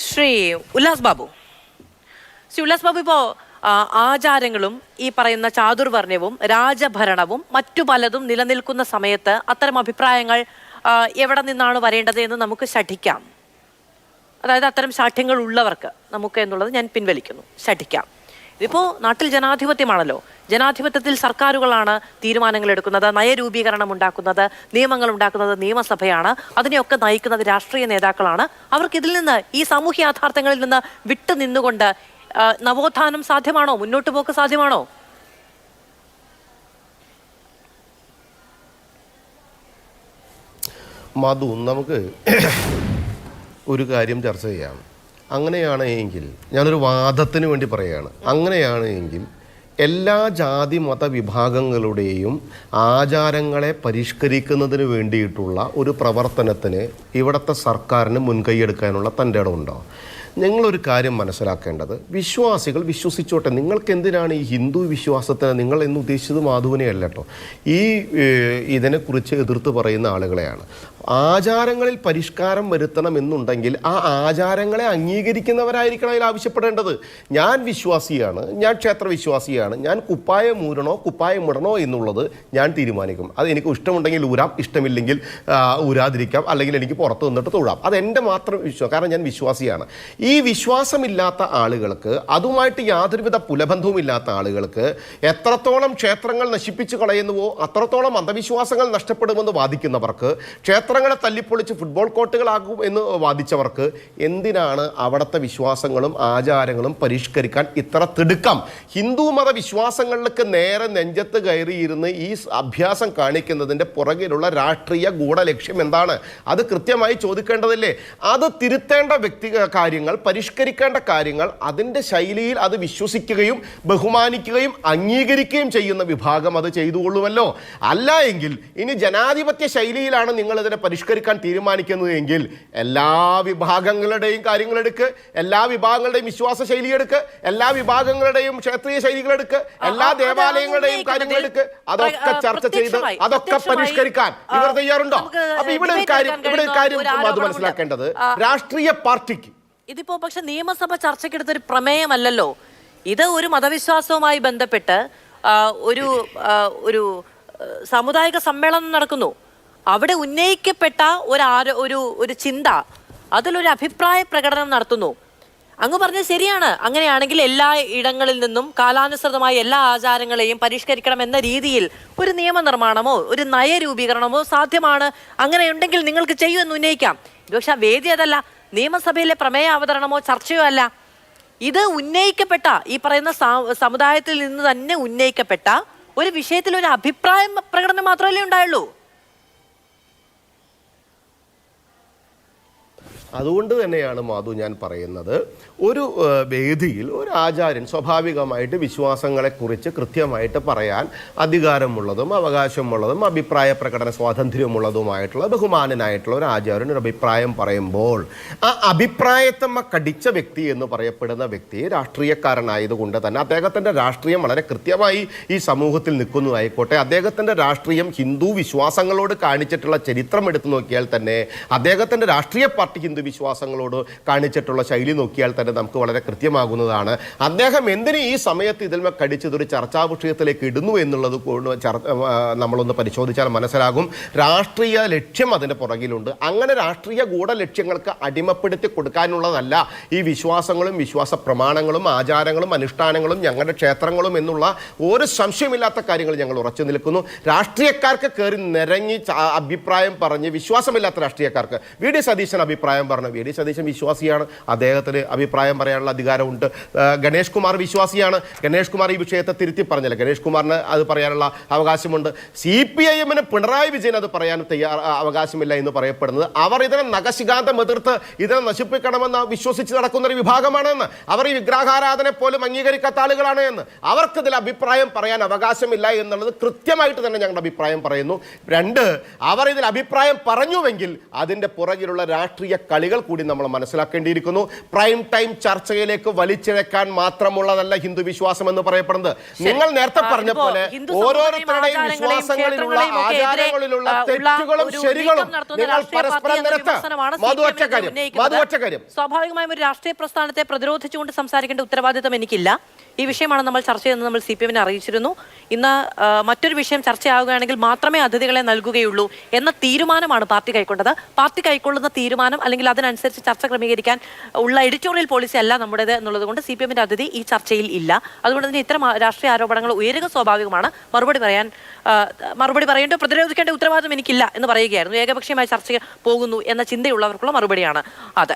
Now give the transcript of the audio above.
ശ്രീ ഉല്ലാസ് ബാബു ഇപ്പോൾ ആചാരങ്ങളും ഈ പറയുന്ന ചാതുർവർണ്ണയവും രാജഭരണവും മറ്റു പലതും നിലനിൽക്കുന്ന സമയത്ത് അത്തരം അഭിപ്രായങ്ങൾ എവിടെ നിന്നാണ് വരേണ്ടത് എന്ന് നമുക്ക് ശഠിക്കാം. അതായത് അത്തരം ശാഠ്യങ്ങൾ ഉള്ളവർക്ക് നമുക്ക് എന്നുള്ളത് ഞാൻ പിൻവലിക്കുന്നു, ശഠിക്കാം. ഇതിപ്പോൾ നാട്ടിൽ ജനാധിപത്യമാണല്ലോ. ജനാധിപത്യത്തിൽ സർക്കാരുകളാണ് തീരുമാനങ്ങൾ എടുക്കുന്നത്, നയരൂപീകരണം ഉണ്ടാക്കുന്നത്, നിയമങ്ങൾ ഉണ്ടാക്കുന്നത് നിയമസഭയാണ്. അതിനെയൊക്കെ നയിക്കുന്നത് രാഷ്ട്രീയ നേതാക്കളാണ്. അവർക്ക് ഇതിൽ നിന്ന്, ഈ സാമൂഹ്യ യാഥാർത്ഥ്യങ്ങളിൽ നിന്ന് വിട്ടു നിന്നുകൊണ്ട് നവോത്ഥാനം സാധ്യമാണോ? മുന്നോട്ട് പോക്ക് സാധ്യമാണോ? മധു, നമുക്ക് ഒരു കാര്യം ചർച്ച ചെയ്യാം. അങ്ങനെയാണ് എങ്കിൽ, ഞാനൊരു വാദത്തിന് വേണ്ടി പറയുകയാണ്, അങ്ങനെയാണ് എങ്കിൽ എല്ലാ ജാതി മത വിഭാഗങ്ങളുടെയും ആചാരങ്ങളെ പരിഷ്കരിക്കുന്നതിന് വേണ്ടിയിട്ടുള്ള ഒരു പ്രവർത്തനത്തിന് ഇവിടുത്തെ സർക്കാരിന് മുൻകൈയെടുക്കാനുള്ള തൻ്റെ ഇടമുണ്ടോ? നിങ്ങളൊരു കാര്യം മനസ്സിലാക്കേണ്ടത്, വിശ്വാസികൾ വിശ്വസിച്ചോട്ടെ. നിങ്ങൾക്ക് എന്തിനാണ് ഈ ഹിന്ദു വിശ്വാസത്തിന്, നിങ്ങൾ എന്ന് ഉദ്ദേശിച്ചത് മാധുവിനെ അല്ല കേട്ടോ, ഈ ഇതിനെക്കുറിച്ച് എതിർത്ത് പറയുന്ന ആളുകളെയാണ്. ആചാരങ്ങളിൽ പരിഷ്കാരം വരുത്തണമെന്നുണ്ടെങ്കിൽ ആ ആചാരങ്ങളെ അംഗീകരിക്കുന്നവരായിരിക്കണം അതിൽ ആവശ്യപ്പെടേണ്ടത്. ഞാൻ വിശ്വാസിയാണ്, ഞാൻ ക്ഷേത്രവിശ്വാസിയാണ്, ഞാൻ കുപ്പായം ഊരണോ കുപ്പായം ഇടണോ എന്നുള്ളത് ഞാൻ തീരുമാനിക്കും. അത് എനിക്ക് ഇഷ്ടമുണ്ടെങ്കിൽ ഊരാം, ഇഷ്ടമില്ലെങ്കിൽ ഊരാതിരിക്കാം, അല്ലെങ്കിൽ എനിക്ക് പുറത്ത് നിന്നിട്ട് തൊഴാം. അതെൻ്റെ മാത്രം വിശ്വാസം, കാരണം ഞാൻ വിശ്വാസിയാണ്. ഈ വിശ്വാസമില്ലാത്ത ആളുകൾക്ക്, അതുമായിട്ട് യാതൊരുവിധ പുലബന്ധവുമില്ലാത്ത ആളുകൾക്ക് എത്രത്തോളം ക്ഷേത്രങ്ങൾ നശിപ്പിച്ചു കളയുന്നുവോ അത്രത്തോളം അന്ധവിശ്വാസങ്ങൾ നഷ്ടപ്പെടുമെന്ന് വാദിക്കുന്നവർക്ക്, ക്ഷേത്രങ്ങളെ തല്ലിപ്പൊളിച്ച് ഫുട്ബോൾ കോർട്ടുകളാകും എന്ന് വാദിച്ചവർക്ക് എന്തിനാണ് അവിടുത്തെ വിശ്വാസങ്ങളും ആചാരങ്ങളും പരിഷ്കരിക്കാൻ ഇത്ര തിടുക്കം? ഹിന്ദു മത വിശ്വാസങ്ങളിലേക്ക് നേരെ നെഞ്ചത്ത് കയറിയിരുന്ന് ഈ അഭ്യാസം കാണിക്കുന്നതിൻ്റെ പുറകിലുള്ള രാഷ്ട്രീയ ഗൂഢലക്ഷ്യം എന്താണ്? അത് കൃത്യമായി ചോദിക്കേണ്ടതില്ലേ? അത് തിരുത്തേണ്ട കാര്യങ്ങൾ, പരിഷ്കരിക്കേണ്ട കാര്യങ്ങൾ അതിൻ്റെ ശൈലിയിൽ അത് വിശ്വസിക്കുകയും ബഹുമാനിക്കുകയും അംഗീകരിക്കുകയും ചെയ്യുന്ന വിഭാഗം അത് ചെയ്തുകൊള്ളുമല്ലോ. അല്ല എങ്കിൽ ഇനി ജനാധിപത്യ ശൈലിയിലാണ് നിങ്ങൾ ഇതിനെ പരിഷ്കരിക്കാൻ തീരുമാനിക്കുന്നത് എങ്കിൽ എല്ലാ വിഭാഗങ്ങളുടെയും കാര്യങ്ങളെടുക്ക്, എല്ലാ വിഭാഗങ്ങളുടെയും വിശ്വാസ ശൈലി എടുക്ക്, എല്ലാ വിഭാഗങ്ങളുടെയും ക്ഷേത്രീയ ശൈലികളെടുക്ക്, എല്ലാ ദേവാലയങ്ങളുടെയും കാര്യങ്ങളെടുക്ക്, അതൊക്കെ ചർച്ച ചെയ്ത് അതൊക്കെ പരിഷ്കരിക്കാൻ ഇവർ തയ്യാറുണ്ടോ? അപ്പൊ ഇവിടെ ഒരു കാര്യം അത് മനസ്സിലാക്കേണ്ടത്, രാഷ്ട്രീയ പാർട്ടിക്ക് ഇതിപ്പോ പക്ഷെ നിയമസഭ ചർച്ചയ്ക്കെടുത്തൊരു പ്രമേയമല്ലല്ലോ ഇത്. ഒരു മതവിശ്വാസവുമായി ബന്ധപ്പെട്ട് ഒരു സാമുദായിക സമ്മേളനം നടക്കുന്നു. അവിടെ ഉന്നയിക്കപ്പെട്ട ഒരു ചിന്ത, അതിലൊരു അഭിപ്രായ പ്രകടനം നടത്തുന്നു. അങ്ങ് പറഞ്ഞത് ശരിയാണ്. അങ്ങനെയാണെങ്കിൽ എല്ലാ ഇടങ്ങളിൽ നിന്നും കാലാനുസൃതമായ എല്ലാ ആചാരങ്ങളെയും പരിഷ്കരിക്കണം എന്ന രീതിയിൽ ഒരു നിയമനിർമ്മാണമോ ഒരു നയരൂപീകരണമോ സാധ്യമാണ്. അങ്ങനെയുണ്ടെങ്കിൽ നിങ്ങൾക്ക് ചെയ്യുമെന്ന് ഉന്നയിക്കാം. ഇത് പക്ഷെ വേദി അതല്ല, നിയമസഭയിലെ പ്രമേയ അവതരണമോ ചർച്ചയോ അല്ല. ഇത് ഉന്നയിക്കപ്പെട്ട, ഈ പറയുന്ന സമുദായത്തിൽ നിന്ന് തന്നെ ഉന്നയിക്കപ്പെട്ട ഒരു വിഷയത്തിൽ ഒരു അഭിപ്രായ പ്രകടനം മാത്രമല്ലേ ഉണ്ടായുള്ളൂ. അതുകൊണ്ട് തന്നെയാണ് മാധു ഞാൻ പറയുന്നത്, ഒരു വേദിയിൽ ഒരു ആചാര്യൻ സ്വാഭാവികമായിട്ട് വിശ്വാസങ്ങളെക്കുറിച്ച് കൃത്യമായിട്ട് പറയാൻ അധികാരമുള്ളതും അവകാശമുള്ളതും അഭിപ്രായ പ്രകടന സ്വാതന്ത്ര്യമുള്ളതുമായിട്ടുള്ള ബഹുമാനനായിട്ടുള്ള ഒരു ആചാര്യൻ ഒരു അഭിപ്രായം പറയുമ്പോൾ ആ അഭിപ്രായത്തമ്മ കടിച്ച വ്യക്തി എന്ന് പറയപ്പെടുന്ന വ്യക്തി രാഷ്ട്രീയക്കാരനായതുകൊണ്ട് തന്നെ അദ്ദേഹത്തിൻ്റെ രാഷ്ട്രീയം വളരെ കൃത്യമായി ഈ സമൂഹത്തിൽ നിൽക്കുന്നതായിക്കോട്ടെ, അദ്ദേഹത്തിൻ്റെ രാഷ്ട്രീയം ഹിന്ദു വിശ്വാസങ്ങളോട് കാണിച്ചിട്ടുള്ള ചരിത്രം എടുത്തു നോക്കിയാൽ തന്നെ, അദ്ദേഹത്തിൻ്റെ രാഷ്ട്രീയ പാർട്ടി ഹിന്ദു വിശ്വാസങ്ങളോട് കാണിച്ചിട്ടുള്ള ശൈലി നോക്കിയാൽ തന്നെ നമുക്ക് വളരെ കൃത്യമാകുന്നതാണ്. അദ്ദേഹം എന്തിന് ഈ സമയത്ത് ഇതിൽ കടിച്ചതൊരു ചർച്ചാ വിഷയത്തിലേക്ക് ഇടുന്നു എന്നുള്ളത് നമ്മളൊന്ന് പരിശോധിച്ചാൽ മനസ്സിലാകും. രാഷ്ട്രീയ ലക്ഷ്യം അതിൻ്റെ പുറകിലുണ്ട്. അങ്ങനെ രാഷ്ട്രീയ ഗൂഢലക്ഷ്യങ്ങൾക്ക് അടിമപ്പെടുത്തി കൊടുക്കാനുള്ളതല്ല ഈ വിശ്വാസങ്ങളും വിശ്വാസ പ്രമാണങ്ങളും ആചാരങ്ങളും അനുഷ്ഠാനങ്ങളും ഞങ്ങളുടെ ക്ഷേത്രങ്ങളും എന്നുള്ള ഒരു സംശയമില്ലാത്ത കാര്യങ്ങൾ ഞങ്ങൾ ഉറച്ചു നിൽക്കുന്നു. രാഷ്ട്രീയക്കാർക്ക് കയറി നിരങ്ങി അഭിപ്രായം പറഞ്ഞ്, വിശ്വാസമില്ലാത്ത രാഷ്ട്രീയക്കാർക്ക്, വി.ഡി. സതീശൻ അഭിപ്രായം പറഞ്ഞു, വി.ഡി. സതീശൻ വിശ്വാസിയാണ്, അദ്ദേഹത്തിന് അഭിപ്രായം പറയാനുള്ള അധികാരമുണ്ട്. ഗണേഷ് കുമാർ വിശ്വാസിയാണ്, ഗണേഷ് കുമാർ ഈ വിഷയത്തെ തിരുത്തി പറഞ്ഞില്ല, ഗണേഷ് കുമാറിന് അത് പറയാനുള്ള അവകാശമുണ്ട്. CPIM-ന് പിണറായി വിജയൻ അത് പറയാൻ അവകാശമില്ല എന്ന് പറയപ്പെടുന്നത് അവർ ഇതിനെ നഖശികാന്തം എതിർത്ത് ഇതിനെ നശിപ്പിക്കണമെന്ന് വിശ്വസിച്ച് നടക്കുന്ന ഒരു വിഭാഗമാണെന്ന്, അവർ ഈ വിഗ്രഹാരാധന പോലും അംഗീകരിക്കാത്ത ആളുകളാണ് എന്ന്, അവർക്ക് ഇതിൽ അഭിപ്രായം പറയാൻ അവകാശമില്ല എന്നുള്ളത് കൃത്യമായിട്ട് തന്നെ ഞങ്ങളുടെ അഭിപ്രായം പറയുന്നു. രണ്ട്, അവർ ഇതിൽ അഭിപ്രായം പറഞ്ഞുവെങ്കിൽ അതിൻ്റെ പുറകിലുള്ള രാഷ്ട്രീയ കളികൾ കൂടി നമ്മൾ മനസ്സിലാക്കേണ്ടിയിരിക്കുന്നു. പ്രൈം ടൈം ചർച്ചയിലേക്ക് വലിച്ചിഴക്കാൻ മാത്രമുള്ളതല്ല ഹിന്ദു വിശ്വാസം എന്ന് പറയപ്പെടുന്നത്. നിങ്ങൾ നേരത്തെ പറഞ്ഞ പോലെ ഓരോരുത്തരുടെയും വിശ്വാസങ്ങളിലുള്ള ആചാരങ്ങളിലുള്ള തെറ്റുകളും ശരികളും നിങ്ങൾ പരസ്പരം നിരത്ത്. മധു ഒറ്റ കാര്യം സ്വാഭാവികമായും ഒരു രാഷ്ട്രീയ പ്രസ്ഥാനത്തെ പ്രതിരോധിച്ചുകൊണ്ട് സംസാരിക്കേണ്ട ഉത്തരവാദിത്തം എനിക്കില്ല. ഈ വിഷയമാണ് നമ്മൾ ചർച്ച ചെയ്യുന്നത്. നമ്മൾ CPM-നെ അറിയിച്ചിരുന്നു. ഇന്ന് മറ്റൊരു വിഷയം ചർച്ചയാവുകയാണെങ്കിൽ മാത്രമേ അതിഥികളെ നൽകുകയുള്ളൂ എന്ന തീരുമാനമാണ് പാർട്ടി കൈക്കൊണ്ടത്. പാർട്ടി കൈക്കൊള്ളുന്ന തീരുമാനം അല്ലെങ്കിൽ അതിനനുസരിച്ച് ചർച്ച ക്രമീകരിക്കാൻ ഉള്ള എഡിറ്റോറിയൽ പോളിസി അല്ല നമ്മുടേത് എന്നുള്ളത് കൊണ്ട് CPM-ന്റെ അതിഥി ഈ ചർച്ചയിൽ ഇല്ല. അതുകൊണ്ട് തന്നെ ഇത്തരം രാഷ്ട്രീയ ആരോപണങ്ങൾ ഉയരുക സ്വാഭാവികമാണ്. മറുപടി പറയേണ്ട പ്രതിരോധിക്കേണ്ട ഉത്തരവാദിത്തം എനിക്കില്ല എന്ന് പറയുകയായിരുന്നു. ഏകപക്ഷീയമായ ചർച്ച പോകുന്നു എന്ന ചിന്തയുള്ളവർക്കുള്ള മറുപടിയാണ് അത്.